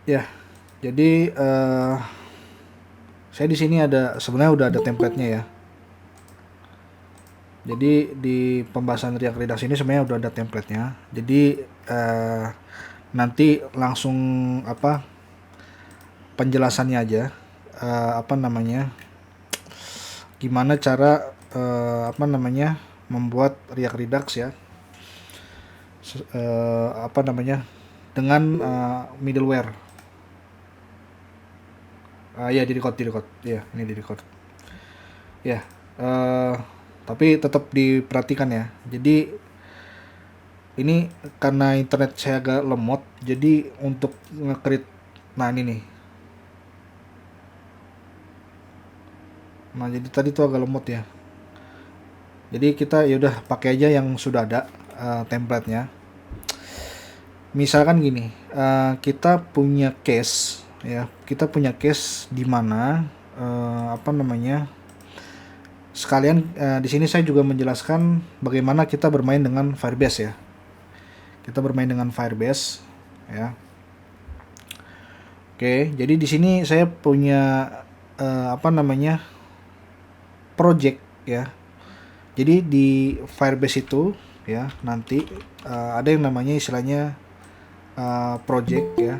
Ya, jadi saya di sini ada sebenarnya udah ada template-nya ya. Jadi di pembahasan React Redux ini sebenarnya udah ada template-nya. Jadi nanti langsung apa penjelasannya aja, apa namanya, gimana cara apa namanya membuat React Redux ya, apa namanya dengan middleware. Ya di record, ya ini di record. Ya, tapi tetap diperhatikan ya. Jadi ini karena internet saya agak lemot, jadi untuk nge-create, nah ini nih. Nah jadi tadi tuh agak lemot ya. Jadi kita ya udah pakai aja yang sudah ada template-nya. Misalkan gini, kita punya case ya, kita punya case di mana apa namanya, sekalian di sini saya juga menjelaskan bagaimana kita bermain dengan Firebase ya. Kita bermain dengan Firebase ya. Oke, jadi di sini saya punya apa namanya project ya. Jadi di Firebase itu ya nanti ada yang namanya istilahnya project ya.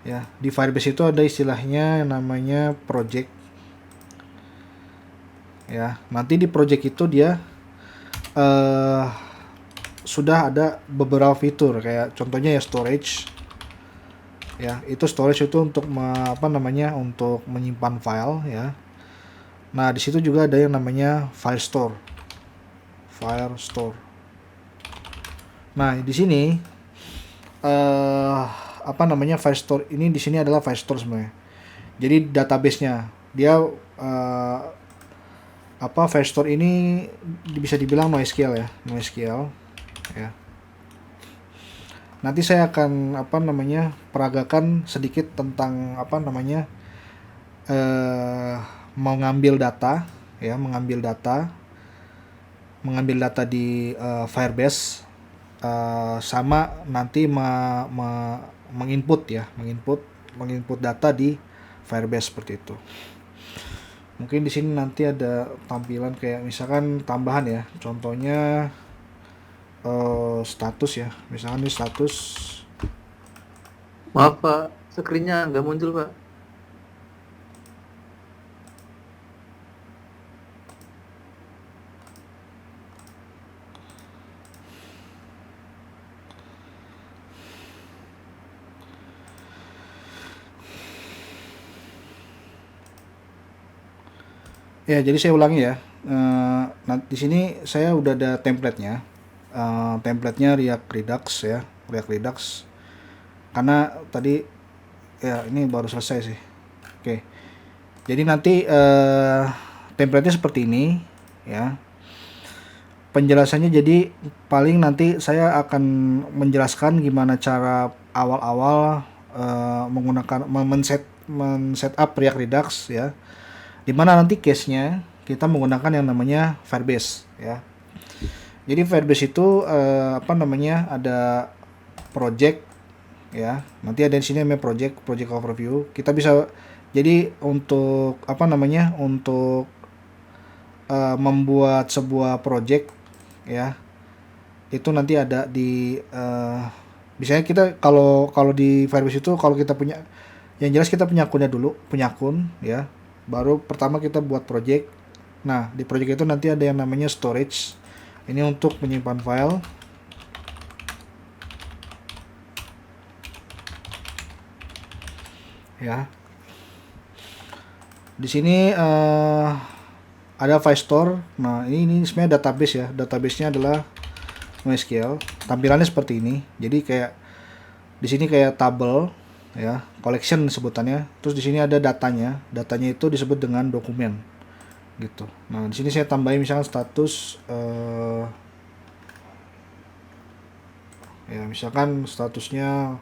Ya, di Firebase itu ada istilahnya yang namanya project ya. Nanti di project itu dia eh sudah ada beberapa fitur kayak contohnya ya storage ya. Itu storage itu untuk apa namanya untuk menyimpan file ya. Nah, di situ juga ada yang namanya file store. File store. Nah, di sini apa namanya file store ini di sini adalah file store sebenarnya. Jadi database-nya dia apa file store ini bisa dibilang NoSQL ya, NoSQL ya. Nanti saya akan apa namanya peragakan sedikit tentang apa namanya eh mengambil data ya, mengambil data di Firebase sama nanti menginput ya, menginput data di Firebase seperti itu. Mungkin di sini nanti ada tampilan kayak misalkan tambahan ya. Contohnya status ya. Misalkan ini status. Maaf Pak, screen-nya nggak muncul Pak. Ya, jadi saya ulangi ya. Nah, di sini saya udah ada template-nya. Template-nya React Redux ya, React Redux. Karena tadi ya ini baru selesai sih. Oke. Jadi nanti template-nya seperti ini ya. Penjelasannya jadi paling nanti saya akan menjelaskan gimana cara awal-awal menggunakan men-set up React Redux ya. Dimana nanti case-nya kita menggunakan yang namanya Firebase ya. Jadi Firebase itu apa namanya ada project ya. Nanti ada di sini namanya project overview. Kita bisa jadi untuk apa namanya untuk membuat sebuah project ya. Itu nanti ada di misalnya kita kalau kalau di Firebase itu kalau kita punya yang jelas kita punya akunnya dulu, punya akun ya. Baru pertama kita buat project. Nah, di project itu nanti ada yang namanya storage. Ini untuk menyimpan file ya. Di sini ada file store. Nah, ini sebenarnya database ya. Database-nya adalah MySQL. Tampilannya seperti ini. Jadi kayak di sini kayak tabel ya, collection sebutannya. Terus di sini ada datanya. Datanya itu disebut dengan dokumen gitu. Nah, di sini saya tambahin misalkan status ya misalkan statusnya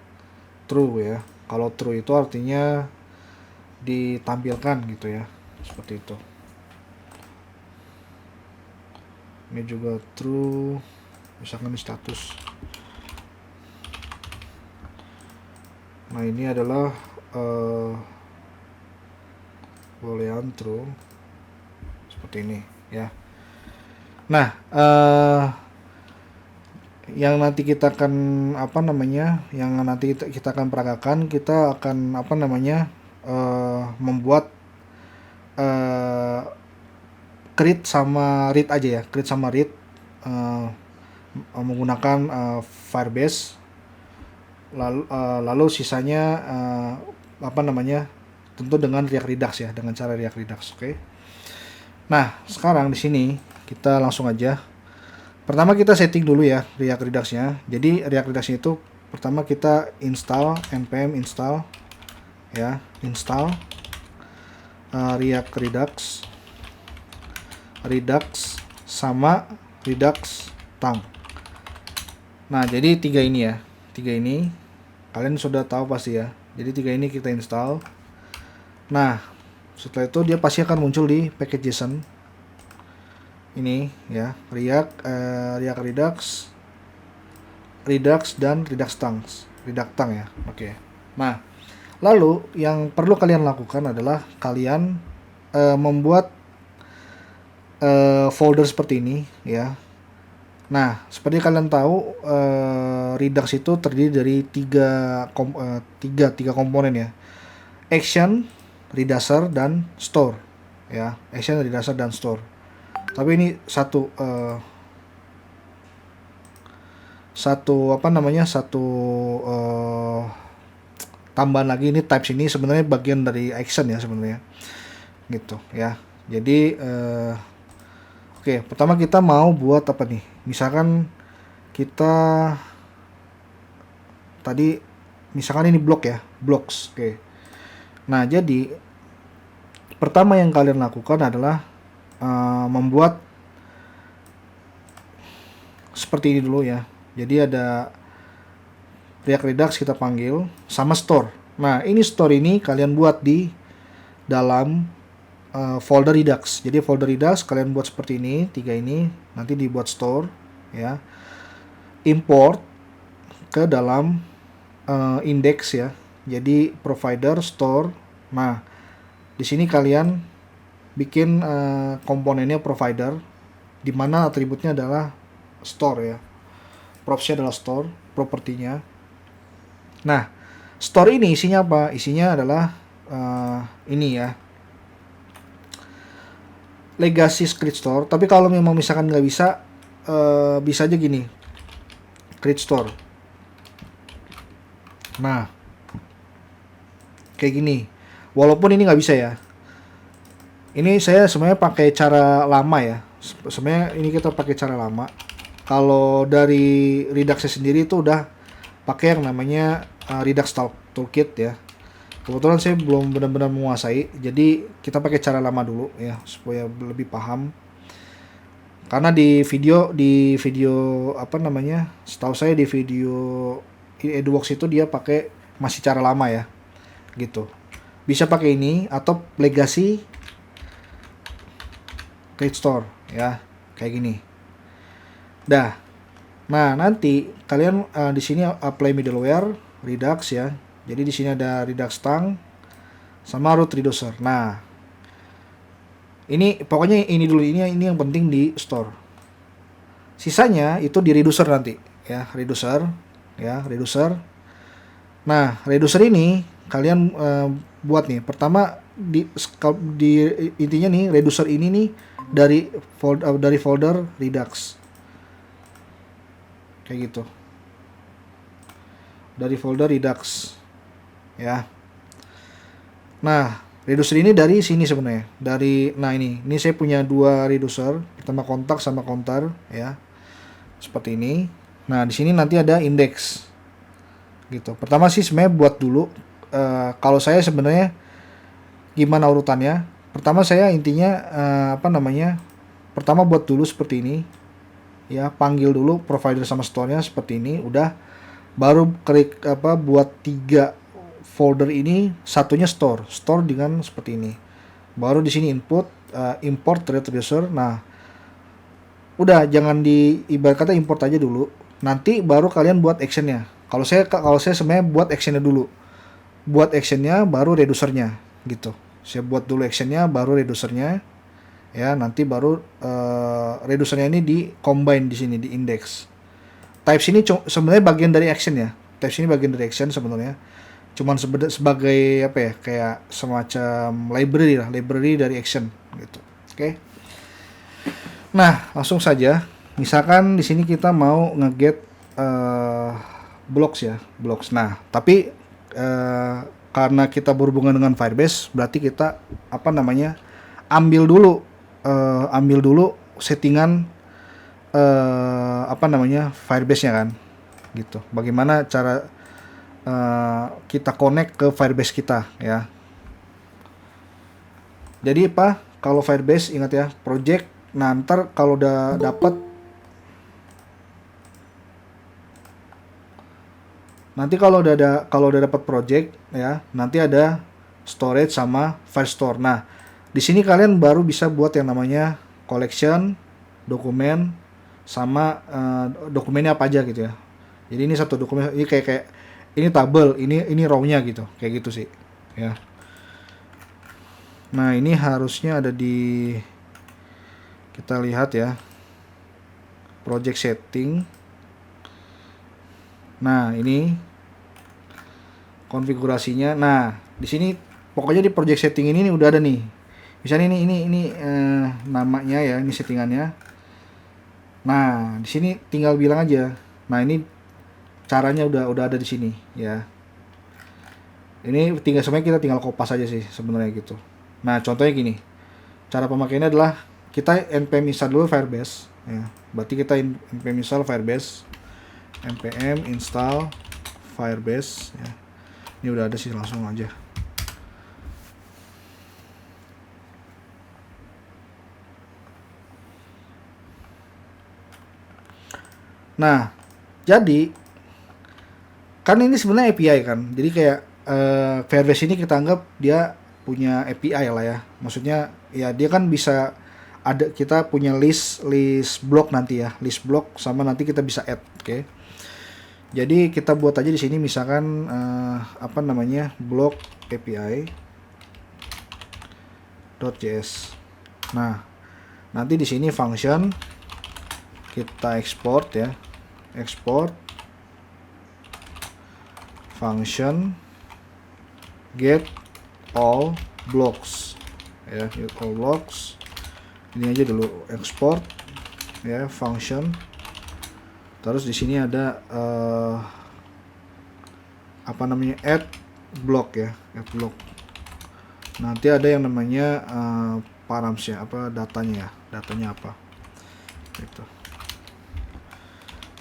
true ya. Kalau true itu artinya ditampilkan gitu ya. Seperti itu. Ini juga true. misalkan di status. Nah ini adalah boolean true seperti ini ya. Nah yang nanti kita akan kita akan peragakan, kita akan membuat create sama read aja ya, create sama read menggunakan Firebase, lalu sisanya tentu dengan React Redux ya, dengan cara React Redux. Oke. Nah sekarang di sini kita langsung aja. Pertama kita setting dulu ya React Redux-nya. Jadi React Redux-nya itu pertama kita install npm install ya, install React Redux sama Redux tang. Nah jadi tiga ini kalian sudah tahu pasti ya. Jadi tiga ini kita install. Nah setelah itu dia pasti akan muncul di package.json ini ya, React Redux dan Redux tang ya. Oke. Nah lalu yang perlu kalian lakukan adalah kalian membuat folder seperti ini ya. Nah seperti kalian tahu Redux itu terdiri dari tiga komponen ya, action, redusser, dan store ya. Action, redusser, dan store. Tapi ini satu tambahan lagi, ini types ini sebenarnya bagian dari action ya sebenarnya gitu ya. Jadi oke, pertama kita mau buat apa nih, misalkan kita tadi misalkan ini blok ya, blocks. Oke. Nah jadi pertama yang kalian lakukan adalah membuat seperti ini dulu ya. Jadi ada React Redux kita panggil sama store. Nah ini store ini kalian buat di dalam folder Redux. Jadi folder Redux kalian buat seperti ini, tiga ini nanti dibuat store ya. Import ke dalam index ya. Jadi provider store. Nah di sini kalian bikin komponennya provider, di mana atributnya adalah store ya, propsnya adalah store, propertinya. Nah store ini isinya apa? Isinya adalah ini ya, legacy script store. Tapi kalau memang misalkan nggak bisa, bisa aja gini, create store. Nah kayak gini, walaupun ini nggak bisa ya. Ini saya sebenarnya pakai cara lama ya. Sebenarnya ini kita pakai cara lama. Kalau dari Redux sendiri itu udah pakai yang namanya Redux Toolkit ya. Kebetulan saya belum benar-benar menguasai, jadi kita pakai cara lama dulu ya supaya lebih paham. Karena di video setahu saya di video Eduworks itu dia pakai masih cara lama ya. Gitu. Bisa pakai ini atau legacy create store ya, kayak gini. Nah nanti kalian di sini apply middleware Redux ya. Jadi di sini ada Redux tang sama root reducer. Nah ini pokoknya ini dulu, ini yang penting di store. Sisanya itu di reducer nanti ya, reducer. Nah reducer ini kalian buat nih. Pertama di intinya nih, reducer ini nih dari folder Redux kayak gitu, dari folder Redux ya. Nah reducer ini dari sini sebenarnya, ini saya punya dua reducer, pertama kontak sama counter ya, seperti ini. Nah di sini nanti ada index gitu. Pertama sih sebenarnya buat dulu, kalau saya sebenarnya gimana urutannya. Pertama saya intinya pertama buat dulu seperti ini ya, panggil dulu provider sama store-nya seperti ini, udah baru buat tiga folder ini, satunya store dengan seperti ini. Baru di sini input import reducer. Nah Udah jangan ibarat kata import aja dulu. Nanti baru kalian buat actionnya. Kalau saya sebenarnya buat actionnya dulu. Buat actionnya baru reducernya gitu. Saya buat dulu actionnya baru reducernya. Ya nanti baru reducernya ini di combine di sini di index. Types ini sebenarnya bagian dari action ya. Types ini bagian dari action sebenarnya. Cuman sebagai apa ya, kayak semacam library lah, library dari action gitu. Oke. Nah, langsung saja. Misalkan di sini kita mau nge-get blocks ya, blocks. Nah, tapi karena kita berhubungan dengan Firebase, berarti kita apa namanya? ambil dulu settingan apa namanya? Firebase-nya kan. Gitu. Bagaimana cara kita connect ke Firebase kita ya. Jadi apa? Kalau Firebase ingat ya, project. Nah, ntar kalau udah dapat, nanti kalau udah dapat project ya, nanti ada storage sama Firestore. Nah, di sini kalian baru bisa buat yang namanya collection, dokumen, sama dokumennya apa aja gitu ya. Jadi ini satu dokumen, ini kayak ini tabel, ini row-nya gitu, kayak gitu sih ya. Nah, ini harusnya ada di, kita lihat ya, project setting. Nah, ini konfigurasinya. Nah, di sini pokoknya di project setting ini udah ada nih. Misalnya ini namanya ya, ini settingannya. Nah, di sini tinggal bilang aja. Nah, ini caranya udah ada di sini ya. Ini sebenarnya kita tinggal kopas aja sih sebenarnya gitu. Nah, contohnya gini. Cara pemakaiannya adalah kita npm install dulu Firebase ya. Berarti kita npm install Firebase, npm install Firebase ya. Ini udah ada sih, langsung aja. Nah, jadi kan ini sebenarnya API kan. Jadi kayak Firebase ini kita anggap dia punya API lah ya. Maksudnya ya dia kan bisa ada, kita punya list block nanti ya, list block sama nanti kita bisa add, oke. Jadi kita buat aja di sini misalkan apa namanya, block API .js. Nah, nanti di sini function kita export ya, export function get all blocks ya, get all blocks. Ini aja dulu, export ya function. Terus di sini ada apa namanya, add block ya, add block. Nanti ada yang namanya params ya, apa datanya apa gitu.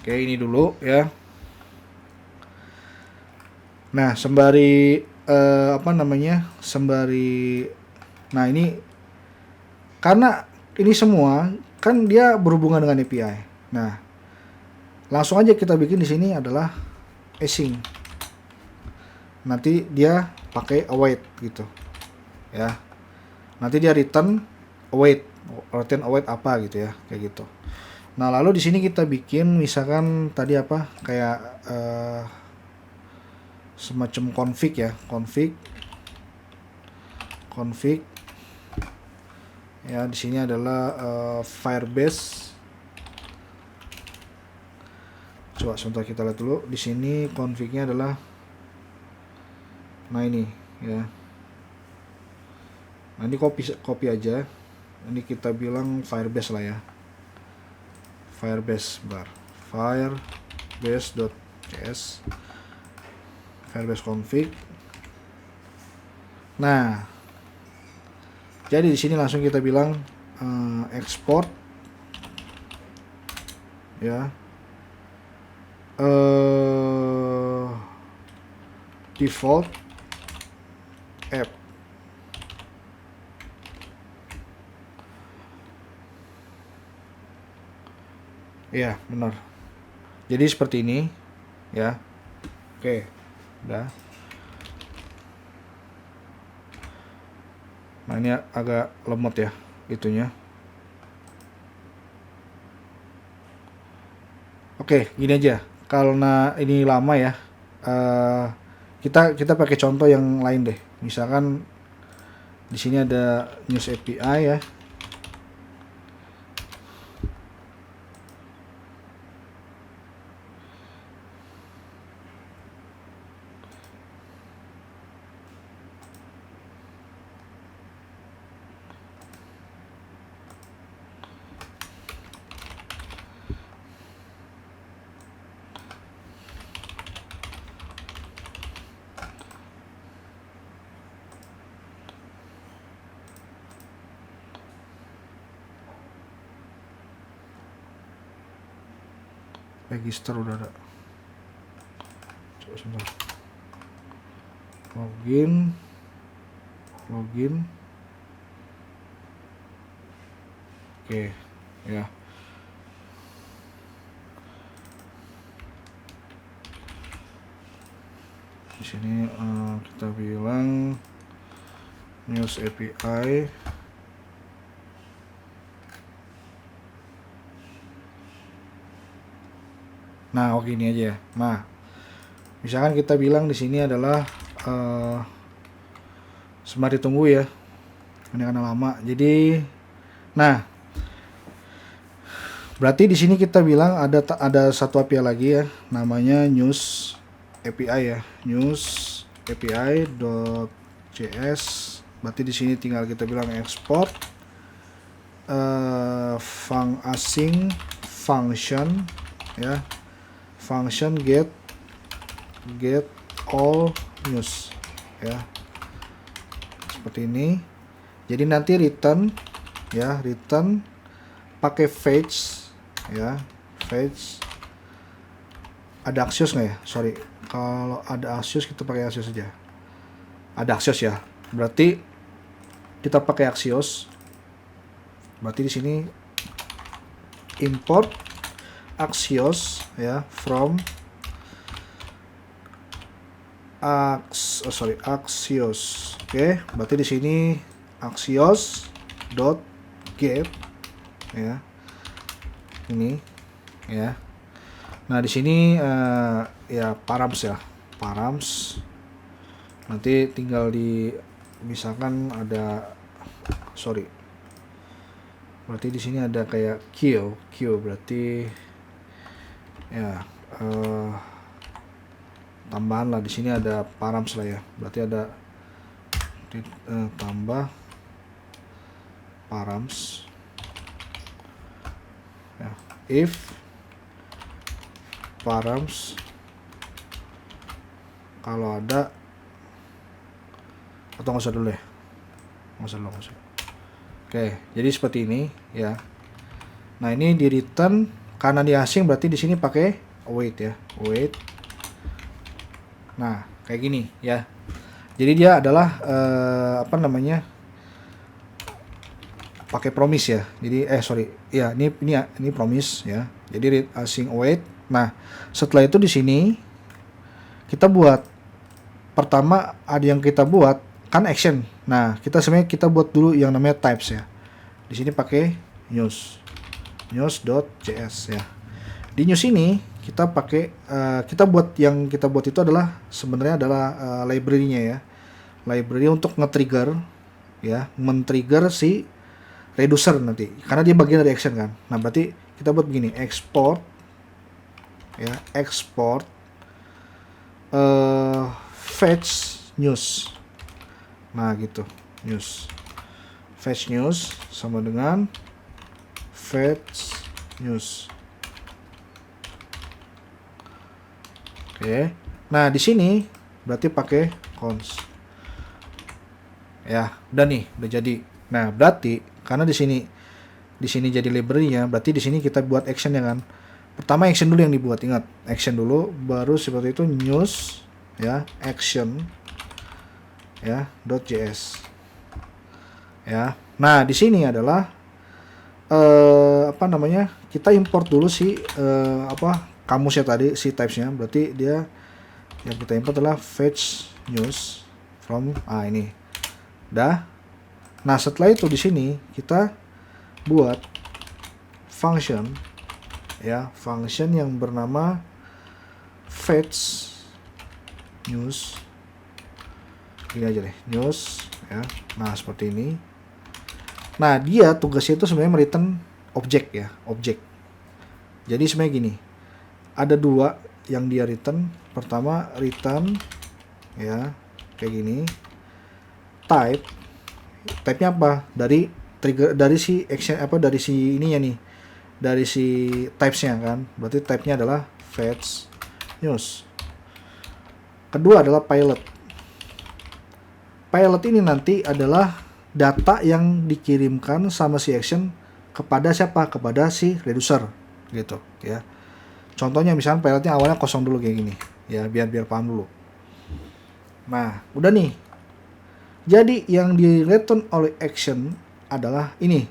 Oke, ini dulu ya. Nah, sembari nah ini karena ini semua kan dia berhubungan dengan API. Nah, langsung aja kita bikin di sini adalah async. Nanti dia pakai await gitu ya. Nanti dia return await apa gitu ya, kayak gitu. Nah, lalu di sini kita bikin misalkan tadi apa, kayak semacam config ya, config ya. Di sini adalah Firebase. Coba sebentar kita lihat dulu. Di sini config-nya adalah, nah ini ya. Nah, ini copy aja. Ini kita bilang Firebase lah ya. Firebase firebase.js, Firebase config. Nah, jadi di sini langsung kita bilang export ya, default app. Iya, benar. Jadi seperti ini ya. Oke, udah. Nah, ini agak lemot ya itunya. Oke, gini aja. Karena ini lama ya, eh, kita pakai contoh yang lain deh. Misalkan di sini ada news API ya. Register udah ada. Coba sebentar. Login. Oke, ya. Di sini kita bilang news API. Nah, oke ini aja ya. Nah, misalkan kita bilang di sini adalah sembari tunggu ya. Ini karena lama. Jadi, nah, berarti di sini kita bilang ada satu API lagi ya, namanya news API ya. News API.js. Berarti di sini tinggal kita bilang export async function ya. Function get all news ya, seperti ini. Jadi nanti return pakai fetch ya, fetch. Ada Axios nggak ya? Sorry, kalau ada Axios kita pakai Axios saja. Ada Axios ya, berarti kita pakai Axios. Berarti di sini import Axios ya from Axios. Oke, berarti di sini Axios.get ya. Ini ya. Nah, di sini ya params. Nanti tinggal misalkan ada berarti di sini ada kayak Q berarti ya tambahan lah. Di sini ada params lah ya, berarti ada tambah params ya. If params kalau ada, atau nggak usah dulu ya, nggak usah. Oke, jadi seperti ini ya. Nah, ini di return karena di asing, berarti di sini pakai await ya, await. Nah, kayak gini ya. Jadi dia adalah pakai promise ya. Jadi ini promise ya. Jadi read async await. Nah, setelah itu di sini kita buat pertama ada yang kita buat kan action. Nah, kita buat dulu yang namanya types ya. Di sini pakai news.js ya. Di news ini kita pakai kita buat itu adalah sebenarnya adalah library-nya ya. Library untuk nge-trigger ya, men-trigger si reducer nanti. Karena dia bagian dari action kan. Nah, berarti kita buat begini, export fetch news. Nah, gitu. Fetch news sama dengan fetch news. Oke. Nah, di sini berarti pakai cons. Ya, udah jadi. Nah, berarti karena di sini jadi library-nya, berarti di sini kita buat action ya kan. Pertama action dulu yang dibuat, ingat. Action dulu, baru seperti itu news ya, action ya, .js. Ya. Nah, di sini adalah kita import dulu si kamusnya tadi, si types-nya. Berarti dia yang kita import adalah fetch news from ini. Dah. Nah, setelah itu di sini kita buat function ya, function yang bernama fetch news. Ini aja deh, news ya. Nah, seperti ini. Nah, dia tugasnya itu sebenarnya return objek ya, objek. Jadi sebenarnya gini. Ada dua yang dia return. Pertama return ya, kayak gini. Type-nya apa? Dari trigger, dari si action apa, dari si ininya nih. Dari si types-nya kan. Berarti type-nya adalah fetch news. Kedua adalah pilot. Pilot ini nanti adalah data yang dikirimkan sama si action kepada siapa? Kepada si reducer gitu ya. Contohnya misalnya pilotnya awalnya kosong dulu kayak gini ya, biar paham dulu. Nah, udah nih. Jadi yang di return oleh action adalah ini.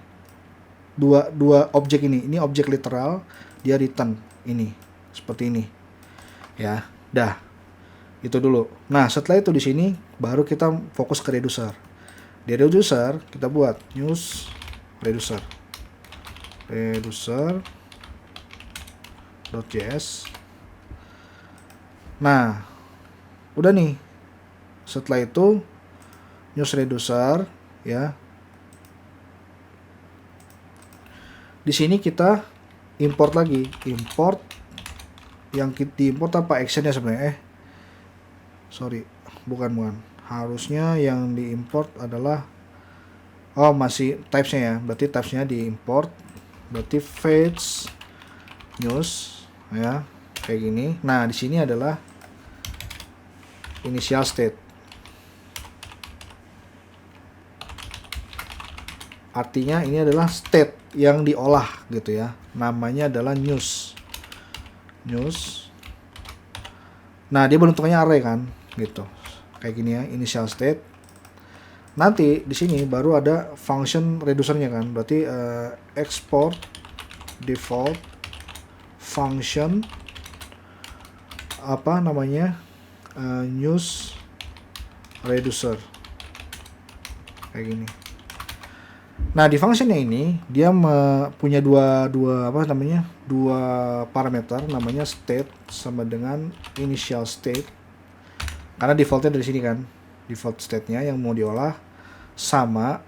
Dua objek ini. Ini objek literal, dia return ini seperti ini. Ya, dah. Itu dulu. Nah, setelah itu di sini baru kita fokus ke reducer. Di reducer kita buat news reducer. Reducer.js. Nah, udah nih. Setelah itu news reducer ya. Di sini kita import lagi. Import yang kita import apa actionnya sebenarnya? Sorry, bukan. Harusnya yang diimport adalah masih types-nya ya. Berarti types-nya diimport. Berarti fetch news ya, kayak gini. Nah, di sini adalah initial state. Artinya ini adalah state yang diolah gitu ya. Namanya adalah news. Nah, dia bentuknya array kan, gitu. Kayak gini ya, initial state. Nanti di sini baru ada function reducernya kan. Berarti export default function apa namanya? News reducer. Kayak gini. Nah, di functionnya ini dia punya dua parameter, namanya state sama dengan initial state. Karena defaultnya dari sini kan, default state-nya yang mau diolah, sama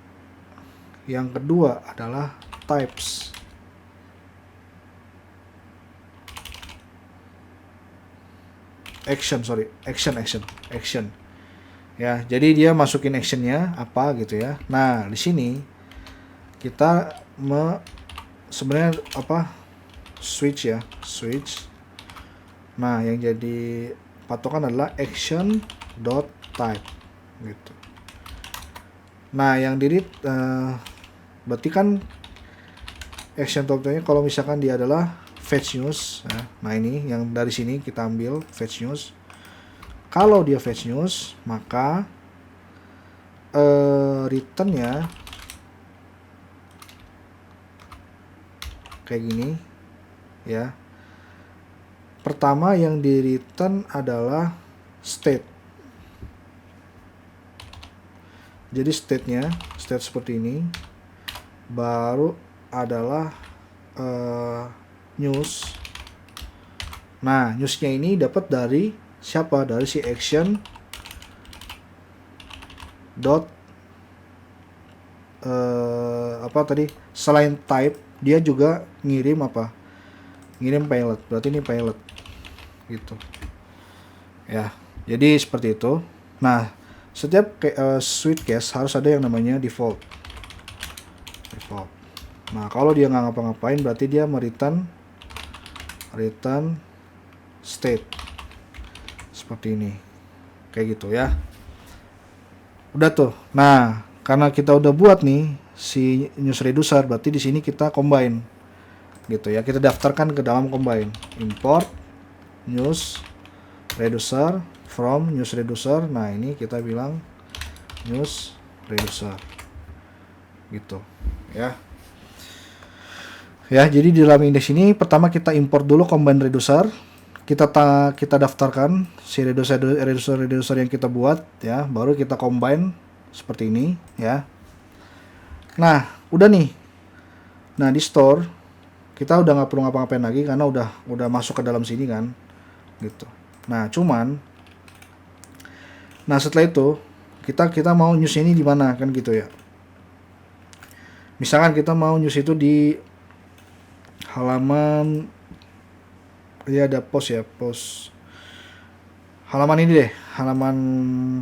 yang kedua adalah types. Action. Ya, jadi dia masukin actionnya apa gitu ya. Nah, di sini kita sebenarnya switch. Nah, yang jadi patokan adalah action.type gitu. Nah, yang berarti kan action.type-nya kalau misalkan dia adalah fetch news ya. Nah, ini yang dari sini kita ambil fetch news. Kalau dia fetch news, maka return-nya kayak gini ya. Pertama yang di return adalah state. Jadi state seperti ini. Baru adalah news. Nah, newsnya ini dapat dari siapa? Dari si action dot selain type dia juga ngirim pilot. Berarti ini pilot gitu ya. Jadi seperti itu. Nah, setiap switch case harus ada yang namanya default. Nah, kalau dia nggak ngapa-ngapain berarti dia return state seperti ini, kayak gitu ya. Udah tuh. Nah, karena kita udah buat nih si news reducer, berarti di sini kita combine gitu ya. Kita daftarkan ke dalam combine. Import news reducer from news reducer. Nah, ini kita bilang news reducer gitu ya. Ya, jadi di dalam indeks ini pertama kita import dulu combine reducer. Kita daftarkan si reducer yang kita buat ya, baru kita combine seperti ini ya. Nah, udah nih. Nah, di store kita udah nggak perlu ngapa-ngapain lagi karena udah masuk ke dalam sini kan, gitu. Nah setelah itu kita mau news ini di mana kan gitu ya. Misalkan kita mau news itu di halaman, ya ada post ya, post halaman ini deh, halaman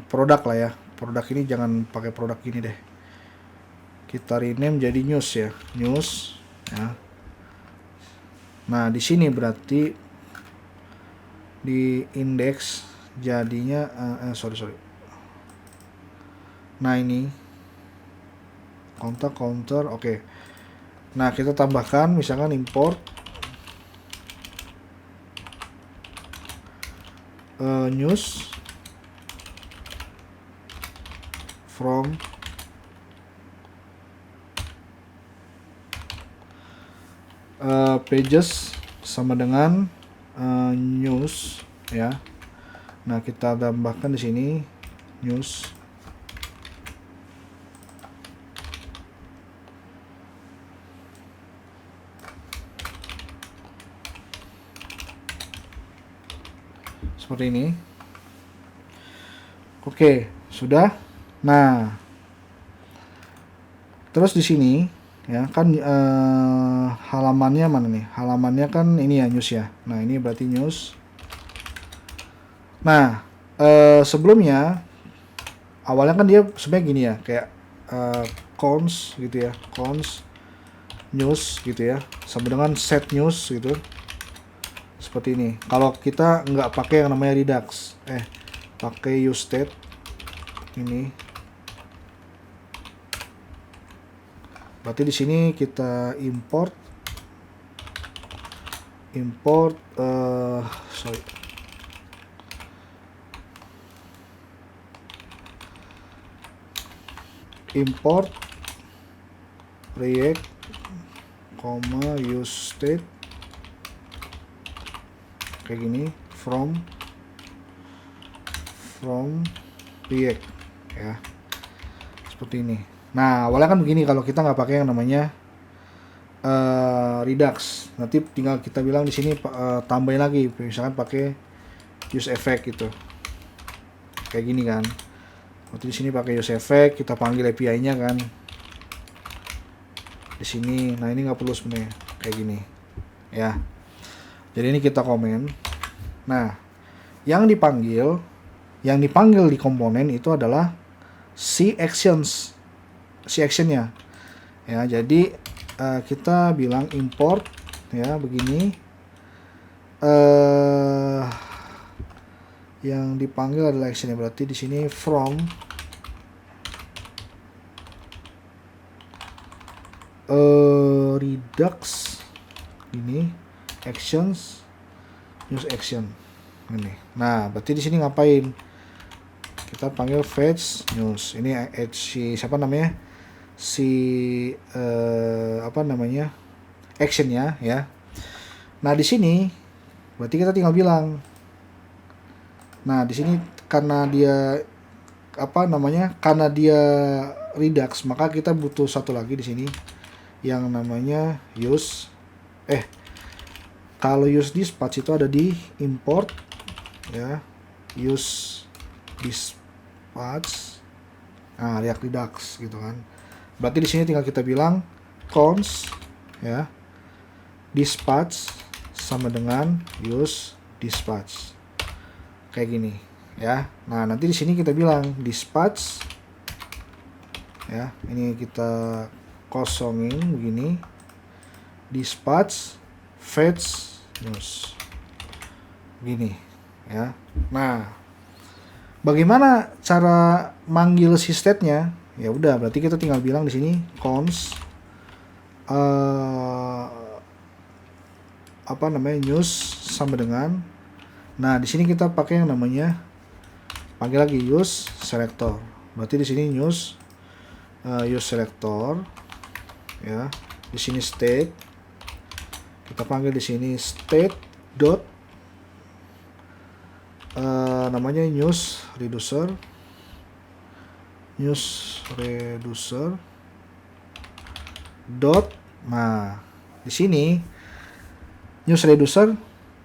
produk lah ya. Produk ini jangan pakai produk ini deh. Kita rename jadi news ya, news ya. Nah, di sini berarti di indeks jadinya sorry. Nah, ini counter oke. Nah, kita tambahkan misalkan import news from pages sama dengan news ya. Nah, kita tambahkan di sini news seperti ini. Oke, sudah. Nah, terus di sini ya kan halamannya mana nih? Halamannya kan ini ya, news ya. Nah, ini berarti news. Nah, sebelumnya awalnya kan dia sebenarnya gini ya, kayak cons gitu ya, cons news gitu ya, sama dengan set news gitu. Seperti ini. Kalau kita nggak pakai yang namanya Redux, pakai use state ini. Berarti di sini kita import React, use state kayak gini from React ya, seperti ini. Nah, awalnya kan begini kalau kita nggak pakai yang namanya Redux. Nanti tinggal kita bilang di sini tambahin lagi, misalkan pakai use effect gitu, kayak gini kan. Nanti di sini pakai use effect, kita panggil API-nya kan di sini. Nah, ini nggak perlu sebenarnya kayak gini ya. Jadi ini kita komen. Nah, yang dipanggil di komponen itu adalah si actionnya ya. Jadi kita bilang import ya begini, yang dipanggil adalah actionnya. Berarti di sini from Redux ini actions use action ini. Nah, berarti di sini ngapain? Kita panggil fetch news. Ini siapa namanya? Actionnya ya. Nah, di sini berarti kita tinggal bilang. Nah, di sini karena dia karena dia Redux, maka kita butuh satu lagi di sini yang namanya use kalau use dispatch itu ada di import ya, use dispatch React Redux gitu kan. Berarti di sini tinggal kita bilang cons ya, dispatch sama dengan use dispatch kayak gini ya. Nah, nanti di sini kita bilang dispatch ya, ini kita kosongin begini, dispatch fetch news gini ya. Nah, bagaimana cara manggil si state-nya? Ya udah, berarti kita tinggal bilang di sini cons news sama dengan. Nah, di sini kita pakai yang namanya panggil lagi use selector. Berarti di sini use selector ya. Di sini state, kita panggil di sini state dot namanya news reducer dot. Nah, di sini news reducer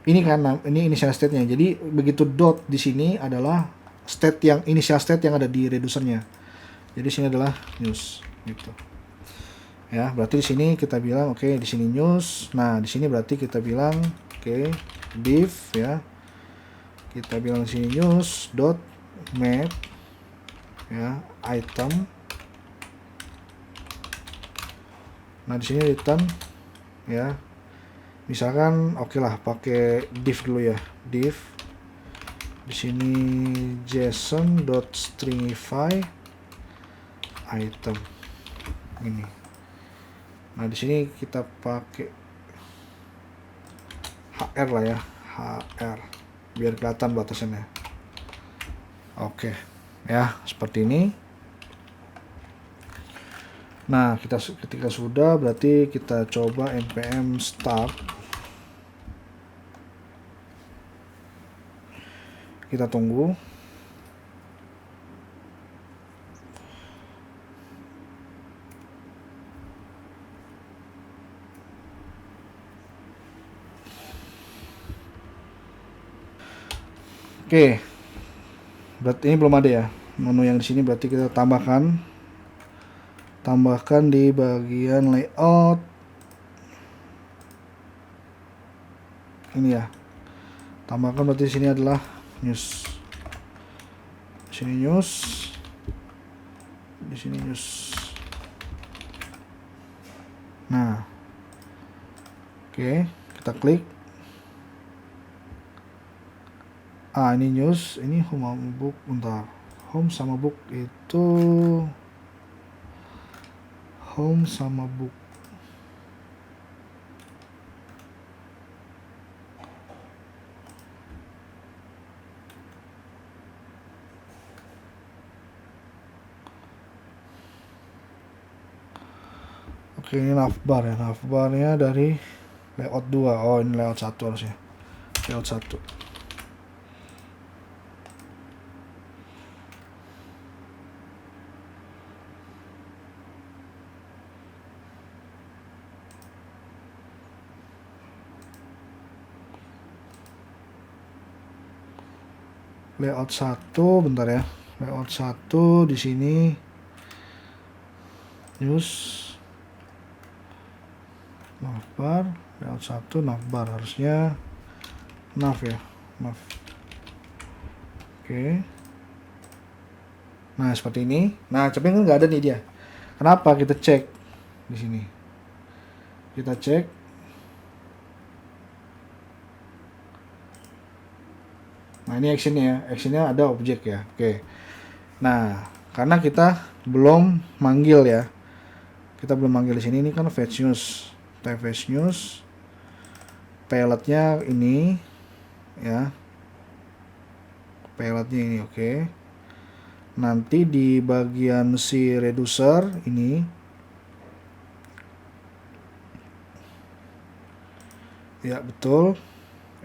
ini kan ini initial state-nya. Jadi begitu dot di sini adalah state yang initial state yang ada di reducernya. Jadi sini adalah news gitu. Ya, berarti di sini kita bilang oke, di sini news. Nah, di sini berarti kita bilang oke, div ya. Kita bilang di sini news dot map ya, item. Nah, di sini return ya. Misalkan oke lah pakai div dulu ya. Div di sini json.stringify item ini. Nah, di sini kita pakai hr lah ya, hr biar kelihatan batasannya. Oke. Ya, seperti ini. Nah, ketika sudah berarti kita coba npm start. Kita tunggu. Oke. Berarti ini belum ada ya. Menu yang di sini berarti kita tambahkan di bagian layout. Ini ya. Tambahkan berarti di sini adalah news. Di sini news. Di sini news. Nah. Oke, kita klik. Ini news, ini home sama book. Bentar. Home sama book itu home sama book. Oke, ini navbar ya. Navbarnya dari layout 2. Oh, ini layout 1 harusnya. Layout 1. Layout 1 bentar ya. Layout 1 di sini news navbar, layout 1 navbar harusnya nav ya, nav. Oke. Nah, seperti ini. Nah, tapi kan nggak ada nih dia. Kenapa? Kita cek di sini. Kita cek. Nah, ini actionnya ya. Actionnya ada objek ya. Oke. Nah, karena kita belum manggil ya. Kita belum manggil di sini. Ini kan fetch news. Fetch news. Payloadnya ini ya. Payloadnya ini oke. Nanti di bagian si reducer ini ya betul.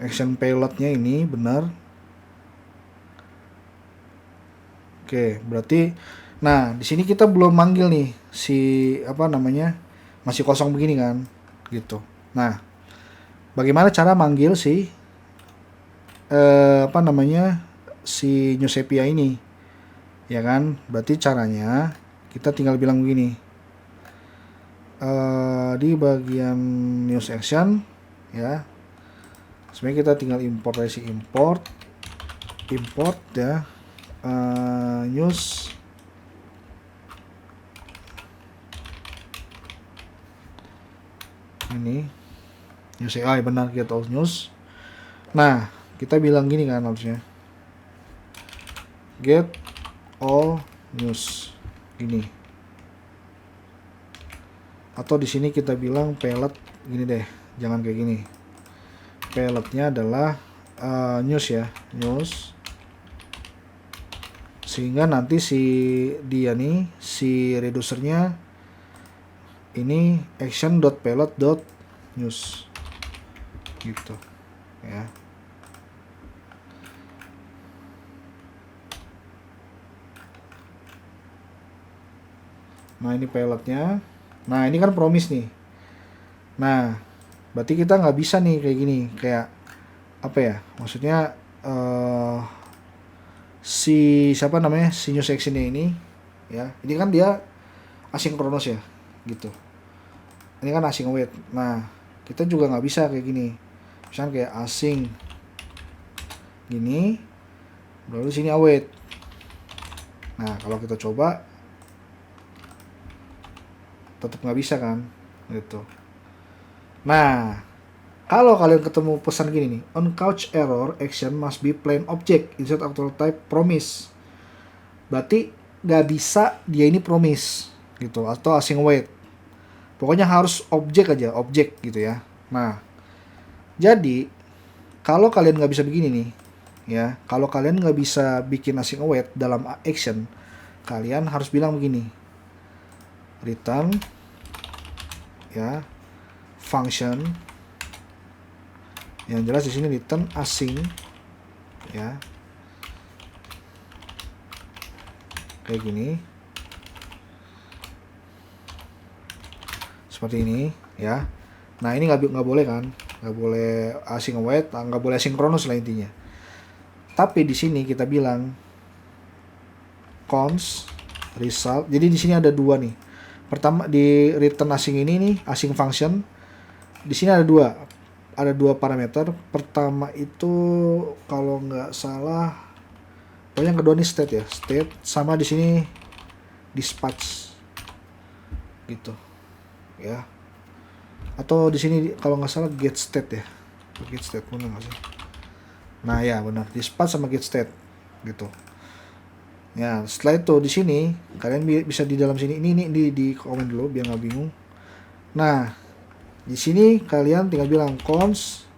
Action payloadnya ini benar. Oke, berarti nah di sini kita belum manggil nih si apa namanya, masih kosong begini kan gitu. Nah, bagaimana cara manggil si apa namanya, si news API ini ya kan? Berarti caranya kita tinggal bilang begini, di bagian news action ya, sebenarnya kita tinggal import dari si import ya, news ini news AI benar, get all news. Nah, kita bilang gini kan harusnya get all news gini, atau di sini kita bilang payload gini deh, jangan kayak gini. Payloadnya adalah news ya, news, sehingga nanti si dia nih si reducernya ini action.payload.news gitu ya. Nah, ini payloadnya. Nah, ini kan promise nih. Nah, Berarti kita nggak bisa nih kayak gini, kayak apa ya? Maksudnya si siapa namanya si news actionnya ini, ya, ini kan dia asinkronos ya, gitu. Ini kan async await. Nah, kita juga nggak bisa kayak gini. Misalnya kayak async gini, lalu sini await. Nah, kalau kita coba tetap nggak bisa kan, gitu. Nah, kalau kalian ketemu pesan gini nih, on couch error action must be plain object instead of type promise. Berarti nggak bisa dia ini promise gitu atau async await. Pokoknya harus objek aja, objek gitu ya. Nah, jadi kalau kalian nggak bisa begini nih, ya, kalau kalian nggak bisa bikin async await dalam action, kalian harus bilang begini, return, ya, function, yang jelas di sini return async, ya, kayak gini, seperti ini, ya. Nah ini nggak boleh kan, nggak boleh async await, nggak boleh sinkronus lah intinya. Tapi di sini kita bilang const result. Jadi di sini ada dua nih. Pertama di return async ini nih, async function. Di sini ada dua parameter. Pertama itu kalau nggak salah, yang kedua nih state ya, state, sama di sini dispatch, gitu, ya. Atau di sini kalau nggak salah get state ya, get state benar nggak sih? Nah ya benar, dispatch sama get state, gitu. Ya setelah itu di sini kalian bisa di dalam sini ini di komen dulu biar nggak bingung. Nah di sini kalian tinggal bilang const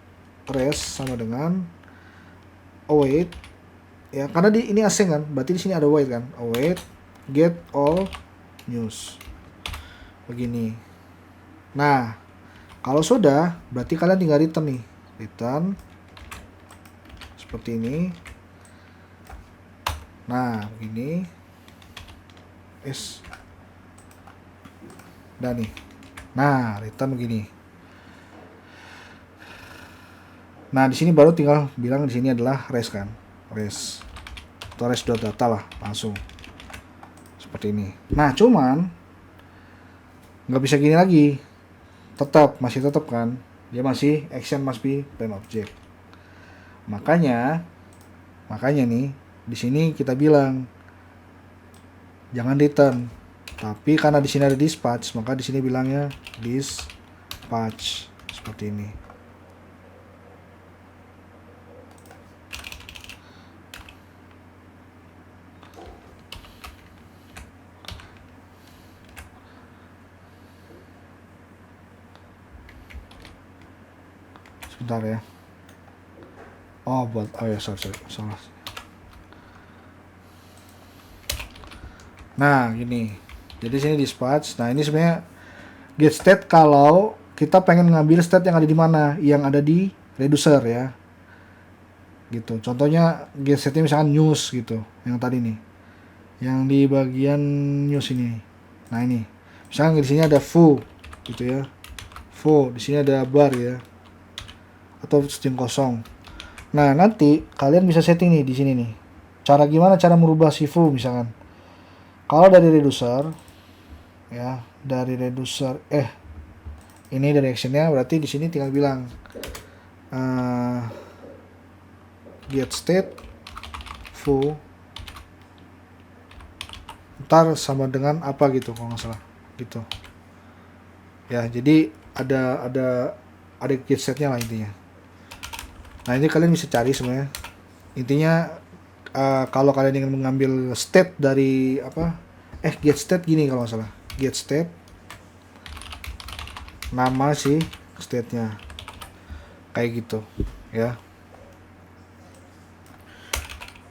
res sama dengan await, ya, karena ini async kan, berarti di sini ada await kan, await get all news, begini. Nah kalau sudah, berarti kalian tinggal return nih, return seperti ini. Nah begini, dan nih, nah return begini. Nah di sini baru tinggal bilang di sini adalah res kan, res atau res.data lah, langsung seperti ini. Nah cuman nggak bisa gini lagi, masih tetap kan, dia masih action must be plain object. Makanya nih di sini kita bilang jangan return, tapi karena di sini ada dispatch, maka di sini bilangnya dispatch seperti ini. Sebentar ya. Oh ya salah. Nah gini, jadi sini dispatch. Nah ini sebenarnya get state kalau kita pengen ngambil state yang ada di mana, yang ada di reducer ya, gitu. Contohnya get state misalkan news gitu, yang tadi nih, yang di bagian news ini. Nah ini, misalkan di sini ada foo gitu ya, foo, di sini ada bar ya, atau string kosong. Nah nanti kalian bisa setting nih di sini nih, gimana cara merubah si foo misalkan. Kalau dari reducer, ya, ini dari actionnya, berarti di sini tinggal bilang get state foo ntar sama dengan apa gitu kalau nggak salah, gitu. Ya jadi ada get setnya lah intinya. Nah ini kalian bisa cari sebenarnya. Intinya kalau kalian ingin mengambil state dari get state gini kalau nggak salah, get state nama si state-nya kayak gitu ya.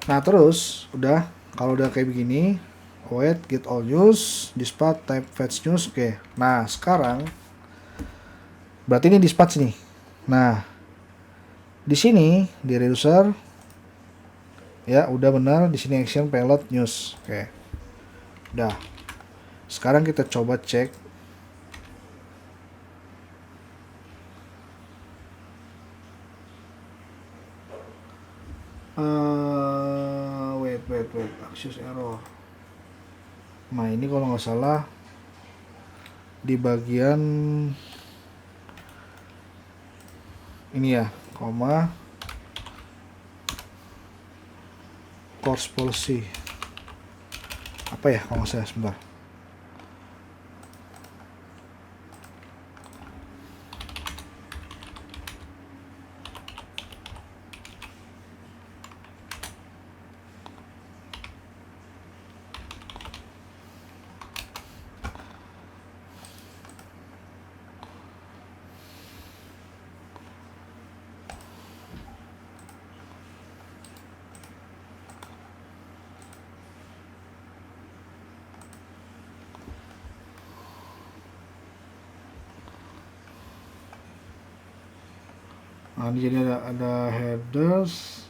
Nah terus udah, kalau udah kayak begini, await get all news, dispatch type fetch news. Oke. Nah sekarang berarti ini dispatch nih. Nah di sini di reducer ya udah benar, di sini action payload news. Oke. Udah. Sekarang kita coba cek. Wait, access error. Nah ini kalau nggak salah di bagian ini ya, koma course policy apa ya kalau nggak salah, sebentar. Nah ini jadi ada headers.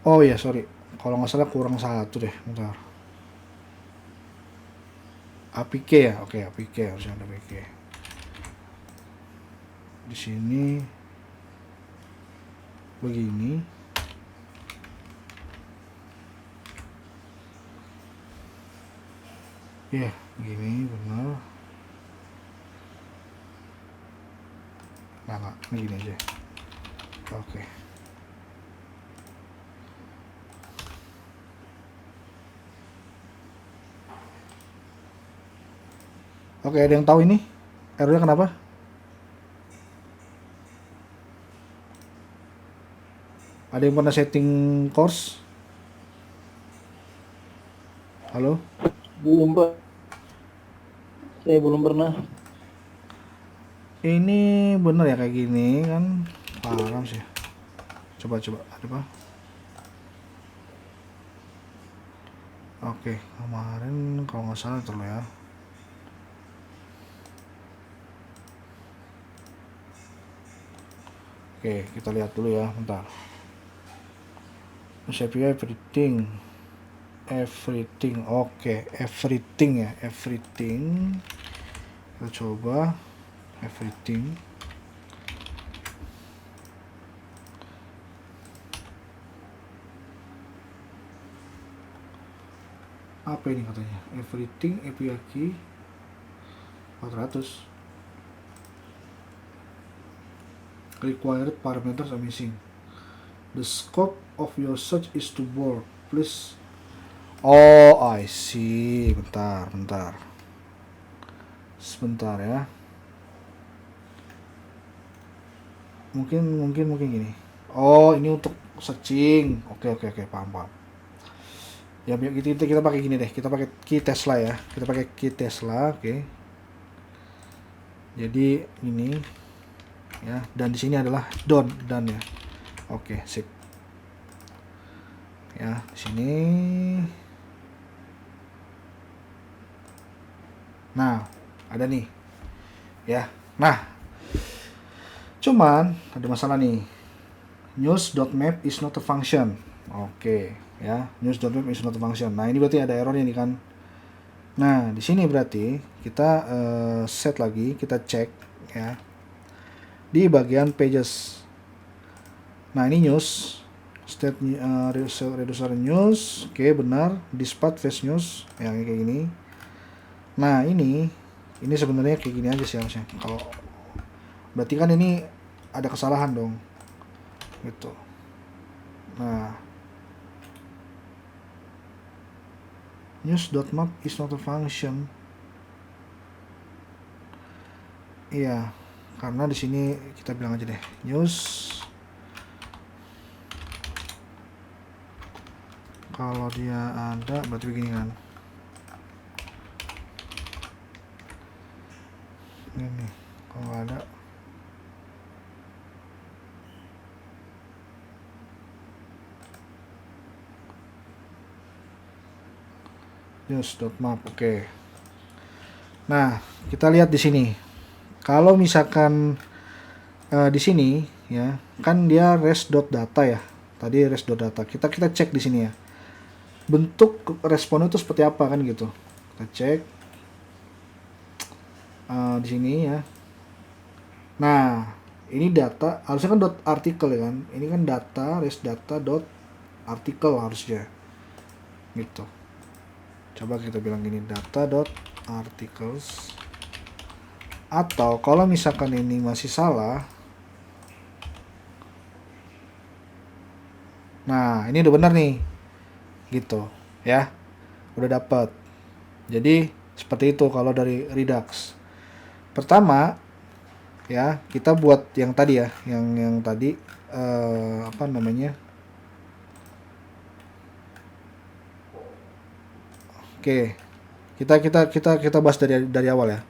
Oh ya sorry, kalau nggak salah kurang satu deh, bentar. APK ya, oke APK harusnya ada APK. Di sini begini. Ya, begini benar. Nah, ini gini aja. Oke. Oke, ada yang tahu ini? Errornya kenapa? Ada yang pernah setting course? Halo? Belum, Pak. Saya belum pernah. Ini bener ya kayak gini kan? Paham sih. Coba ada apa? Oke, kemarin kalau nggak salah terlalu ya. Oke, kita lihat dulu ya, bentar. API everything. Oke, everything ya, everything. Kita coba everything. Apa ini katanya? Everything API key 400. Required parameters are missing. The scope of your search is too broad. Please. Oh, I see. Bentar. Sebentar ya. Mungkin gini. Oh, ini untuk searching. Oke, paham. Ya, kita pakai gini deh. Kita pakai key Tesla ya. Kita pakai key Tesla, oke. Jadi ini ya, dan di sini adalah done ya. Oke, sip. Ya, di sini. Nah, ada nih. Ya. Nah, cuman ada masalah nih. News.map is not a function. Oke, ya. News.map is not a function. Nah, ini berarti ada errornya nih kan. Nah, di sini berarti kita set lagi, kita cek ya. Di bagian pages. Nah, ini news. State reducer news. Oke, benar. Dispatch flash news yang kayak gini. Nah, ini sebenarnya kayak gini aja sih harusnya. Kalau berarti kan ini ada kesalahan dong. Gitu. Nah, news.map is not a function. Iya, karena di sini kita bilang aja deh news. Kalau dia ada berarti begini kan. Ini kalau nggak ada. News.map. Oke. Nah, kita lihat di sini. Kalau misalkan di sini ya, kan dia res.data ya. Tadi res.data. Kita cek di sini ya. Bentuk responnya itu seperti apa kan gitu. Kita cek di sini ya. Nah, ini data harusnya kan dot article ya kan. Ini kan data res.data dot article harusnya. Gitu. Coba kita bilang gini, data dot articles. Atau kalau misalkan ini masih salah, nah ini udah benar nih, gitu ya, udah dapat. Jadi seperti itu kalau dari Redux. Pertama ya, kita buat yang tadi ya, yang tadi apa namanya? Oke, kita bahas dari awal ya.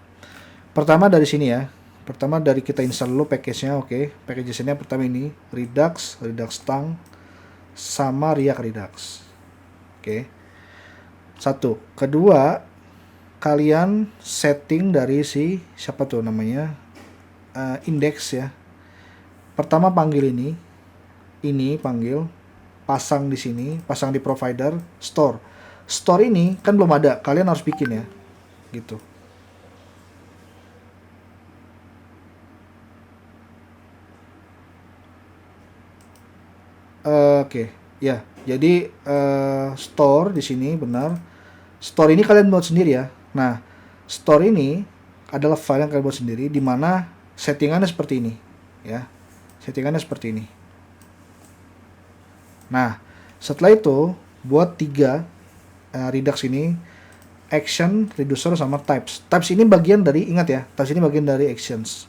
Pertama dari sini ya. Pertama dari kita install dulu package-nya, oke. Package-nya pertama ini Redux, Redux Tang, sama React Redux. Oke. Satu. Kedua, kalian setting dari si siapa tuh namanya? Index ya. Pertama panggil ini panggil, pasang di sini, pasang di provider, store. Store ini kan belum ada, kalian harus bikin ya. Gitu. Oke, ya. Jadi store di sini benar. Store ini kalian buat sendiri ya. Nah, store ini adalah file yang kalian buat sendiri, di mana settingannya seperti ini, ya. Settingannya seperti ini. Nah, setelah itu buat 3 Redux ini, action, reducer, sama types. Types ini bagian dari, ingat ya, types ini bagian dari actions,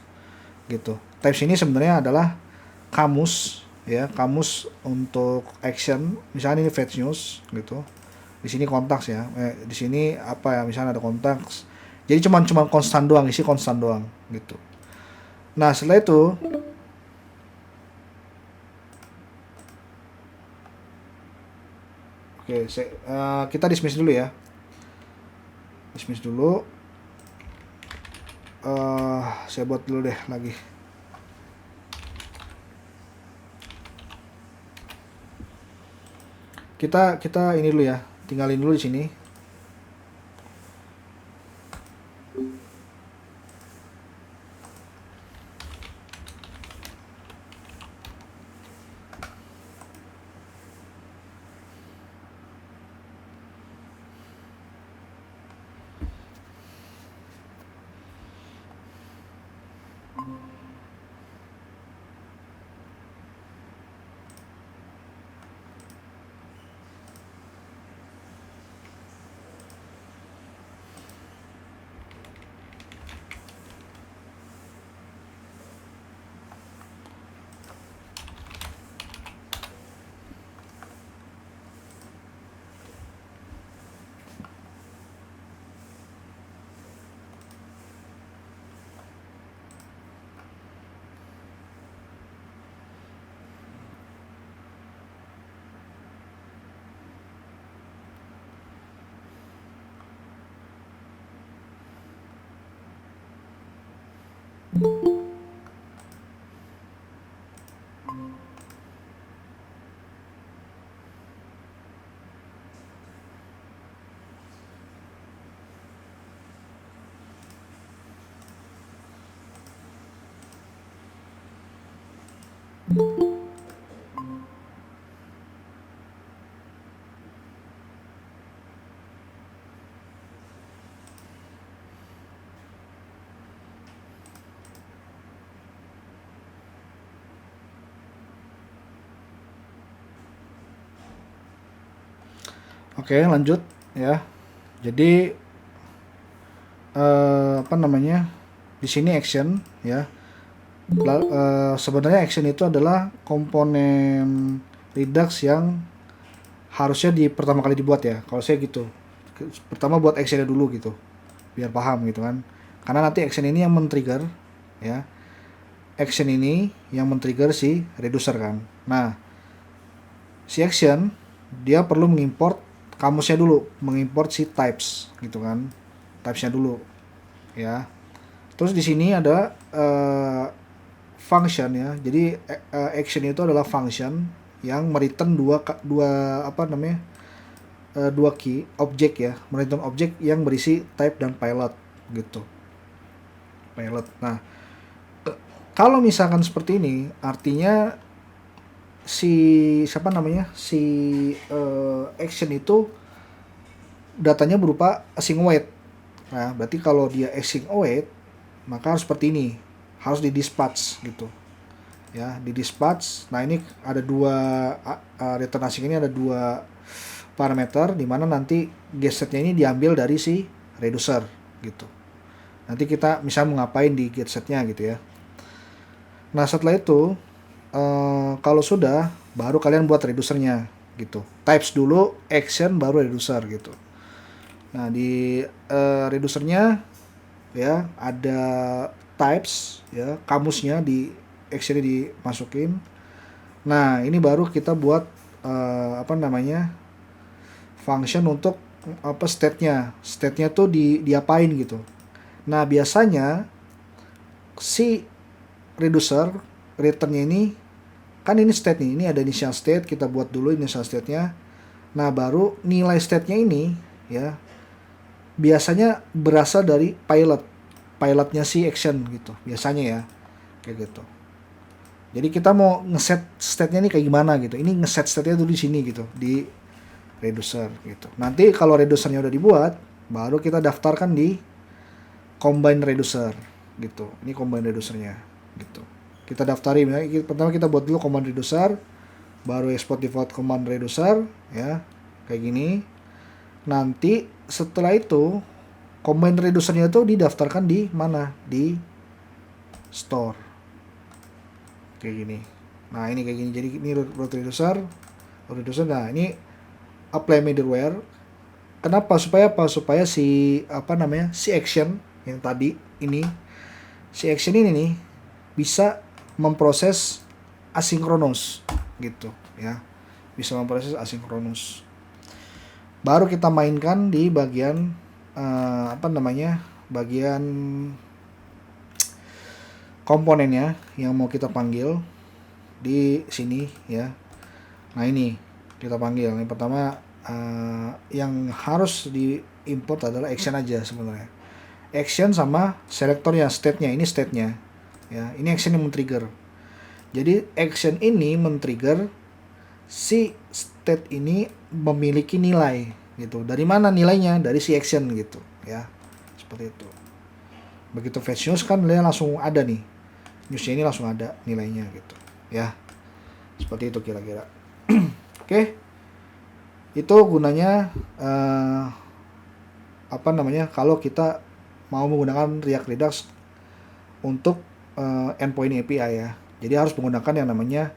gitu. Types ini sebenarnya adalah kamus ya, kamus untuk action. Misalnya ini fetch news gitu, di sini kontaks ya, di sini apa ya, misalnya ada kontaks, jadi cuman konstan doang, isi konstan doang gitu. Nah setelah itu oke, kita dismiss dulu ya, dismiss dulu. Saya buat dulu deh lagi. Kita ini dulu ya, tinggalin dulu di sini. Oke, lanjut ya. Jadi apa namanya? Di sini action ya. Sebenarnya action itu adalah komponen Redux yang harusnya pertama kali dibuat ya. Kalau saya gitu. Pertama buat actionnya dulu gitu. Biar paham gitu kan. Karena nanti action ini yang men-trigger ya. Action ini yang men-trigger si reducer kan. Nah, si action dia perlu mengimport kamusnya dulu, mengimport si types gitu kan. Typesnya dulu ya. Terus di sini ada function ya. Jadi action itu adalah function yang mereturn dua key objek ya, mereturn objek yang berisi type dan pilot gitu. Pilot. Nah, kalau misalkan seperti ini, artinya si action itu datanya berupa async await. Nah, berarti kalau dia async await, maka harus seperti ini, harus di dispatch gitu. Ya, di dispatch. Nah, ini ada dua return async ini ada dua parameter di mana nanti getsetnya ini diambil dari si reducer gitu. Nanti kita misal mau ngapain di getsetnya gitu ya. Nah, setelah itu kalau sudah baru kalian buat reducernya gitu. Types dulu, action baru reducer gitu. Nah, di reducernya ya ada types ya, kamusnya di action dimasukin. Nah, ini baru kita buat function untuk state-nya tuh diapain gitu. Nah, biasanya si reducer returnnya ini kan ini state nih, ini ada initial state, kita buat dulu initial state-nya. Nah, baru nilai state-nya ini ya biasanya berasal dari pilotnya si action gitu biasanya ya, kayak gitu. Jadi kita mau ngeset state-nya ini kayak gimana gitu. Ini ngeset state-nya tuh di sini gitu, di reducer gitu. Nanti kalau reducernya udah dibuat, baru kita daftarkan di combine reducer gitu. Ini combine reducernya gitu. Kita daftarin ya. Pertama kita buat dulu combine reducer, baru export default command reducer ya, kayak gini. Nanti setelah itu combine reducernya itu didaftarkan di mana? Di store. Kayak gini. Nah, ini kayak gini. Jadi ini root reducer. Nah, ini apply middleware. Kenapa? Supaya si si action yang tadi ini, si action ini nih bisa memproses asinkronus gitu ya. Bisa memproses asinkronus. Baru kita mainkan di bagian bagian komponennya yang mau kita panggil di sini ya. Nah, ini kita panggil. Yang pertama yang harus diimport adalah action aja sebenarnya. Action sama selektornya, state-nya. Ini state-nya. Ya, ini action yang men-trigger. Jadi action ini men-trigger si state ini memiliki nilai gitu. Dari mana nilainya? Dari si action gitu ya. Seperti itu. Begitu fetch news kan dia langsung ada nih. Newsnya ini langsung ada nilainya gitu ya. Seperti itu kira-kira. Oke. Itu gunanya kalau kita mau menggunakan React Redux untuk endpoint API ya. Jadi harus menggunakan yang namanya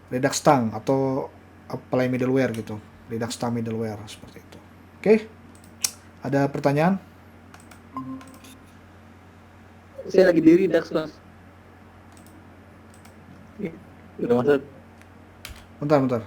Redux Tang atau apply middleware gitu. Redux Tang middleware seperti itu. Oke. Ada pertanyaan? Saya lagi di Redux, Mas. Udah masuk. Bentar.